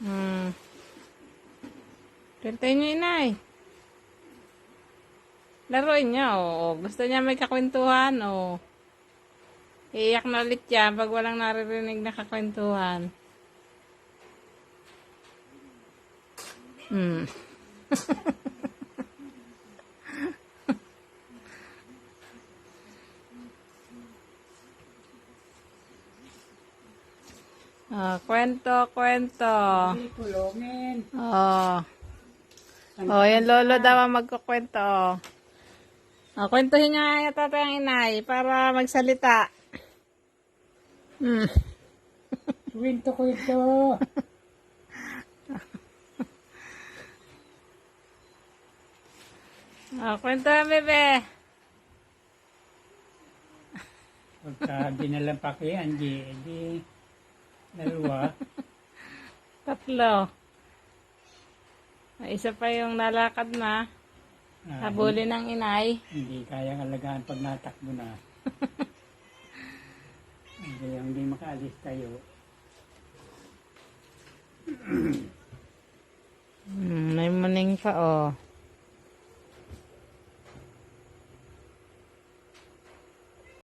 Hmm. Kwentuhin niyo, inay. Laruin niya, oh. Gusto niya may kakwentuhan, oh. Iiyak na ulit yan pag walang naririnig na kakwentuhan. Hmm. Oh, kwento, kwento. Kulongin. Oh. Oh, yan lolo daw ang magkukwento, oh. Oh, kwentuhin niya yung tatay ang inay para magsalita. Hmm. Kwento. Oh, kwento, bebe. Pagka dinalang pa kay Angie, edi dalawa. Tatlo. Isa pa yung nalakad na. Habulin ng inay. Hindi kayang alagaan pag natakbo na. Hindi makaalis tayo. May muning pa, oh.